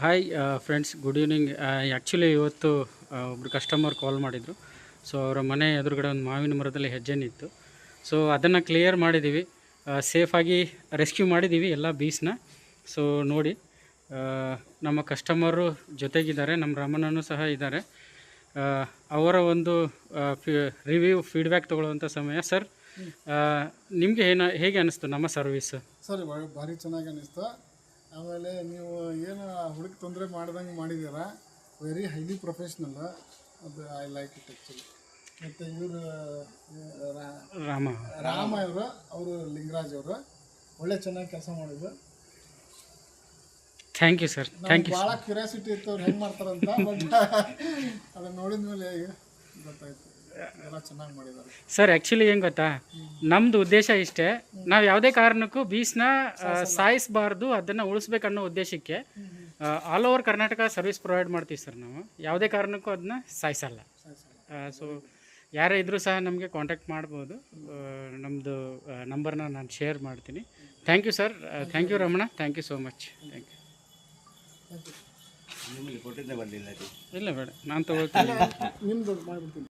Hi friends, good evening. Actually ಇವತ್ತು ಒಬ್ಬರು customer ಕಾಲ್ ಮಾಡಿದರು. ಸೊ ಅವರ ಮನೆ ಎದುರುಗಡೆ ಒಂದು ಮಾವಿನ ಮರದಲ್ಲಿ ಹೆಜ್ಜೆ ನಿಂತು. ಸೊ ಅದನ್ನು ಕ್ಲಿಯರ್ ಮಾಡಿದ್ದೀವಿ, ಸೇಫಾಗಿ ರೆಸ್ಕ್ಯೂ ಮಾಡಿದ್ದೀವಿ ಎಲ್ಲ ಬೀಸ್ನ. ಸೊ ನೋಡಿ, ನಮ್ಮ ಕಸ್ಟಮರು ಜೊತೆಗಿದ್ದಾರೆ, ನಮ್ಮ ರಮಣನೂ ಸಹ ಇದ್ದಾರೆ. ಅವರ ಒಂದು ರಿವ್ಯೂ ಫೀಡ್ಬ್ಯಾಕ್ ತೊಗೊಳ್ಳುವಂಥ ಸಮಯ. ಸರ್, ನಿಮಗೆ ಹೇಗೆ ಅನ್ನಿಸ್ತು ನಮ್ಮ ಸರ್ವಿಸ್? ಸರ್, ಭಾರಿ ಚೆನ್ನಾಗಿ ಅನ್ನಿಸ್ತು. ಆಮೇಲೆ ನೀವು ಏನು ಹುಡುಗಿ ತೊಂದರೆ ಮಾಡ್ದಂಗೆ ಮಾಡಿದ್ದೀರ, ವೆರಿ ಹೈಲಿ ಪ್ರೊಫೆಷ್ನಲ್. ಅದು ಐ ಲೈಕ್ ಇಟ್ ಆ್ಯಕ್ಚುಲಿ. ಮತ್ತು ಇವರು ರಾಮ ಅವರು ಲಿಂಗರಾಜ್ ಅವರು ಒಳ್ಳೆ ಚೆನ್ನಾಗಿ ಕೆಲಸ ಮಾಡಿದ್ರು. Thank you sir, thank you. ಭಾಳ ಕ್ಯೂರಿಯಾಸಿಟಿ ಇತ್ತು ಅವ್ರು ಹೆಂಗೆ ಮಾಡ್ತಾರಂತ, ಬಟ್ ಅದನ್ನು ನೋಡಿದ ಮೇಲೆ ಗೊತ್ತಾಯ್ತು ಎಲ್ಲ ಚೆನ್ನಾಗಿ ಮಾಡಿದ್ದಾರೆ. ಸರ್, ಆ್ಯಕ್ಚುಲಿ ಏನು ಗೊತ್ತಾ, ನಮ್ಮದು ಉದ್ದೇಶ ಇಷ್ಟೇ, ನಾವು ಯಾವುದೇ ಕಾರಣಕ್ಕೂ ಬೀಸ್ನ ಸಾಯಿಸಬಾರ್ದು, ಅದನ್ನು ಉಳಿಸ್ಬೇಕನ್ನೋ ಉದ್ದೇಶಕ್ಕೆ all over Karnataka service provide ಮಾಡ್ತೀವಿ ಸರ್. ನಾವು ಯಾವುದೇ ಕಾರಣಕ್ಕೂ ಅದನ್ನ ಸಾಯಿಸಲ್ಲ. ಸೊ ಯಾರೇ ಇದ್ದರೂ ಸಹ ನಮಗೆ ಕಾಂಟ್ಯಾಕ್ಟ್ ಮಾಡ್ಬೋದು. ನಮ್ಮದು ನಂಬರ್ನ ನಾನು ಶೇರ್ ಮಾಡ್ತೀನಿ. Thank you sir, thank you Ramana, thank you so much. Thank you. ನಿಮಗೆ ಕೊಟ್ಟಿದ್ದೆ ಬಂದಿಲ್ಲ. ಇಲ್ಲ ಬೇಡ, ನಾನು ತೊಗೊಳ್ತೀನಿ. ನಿಮ್ಮದು ಮಾಡಿಬಿಡ್ತೀನಿ.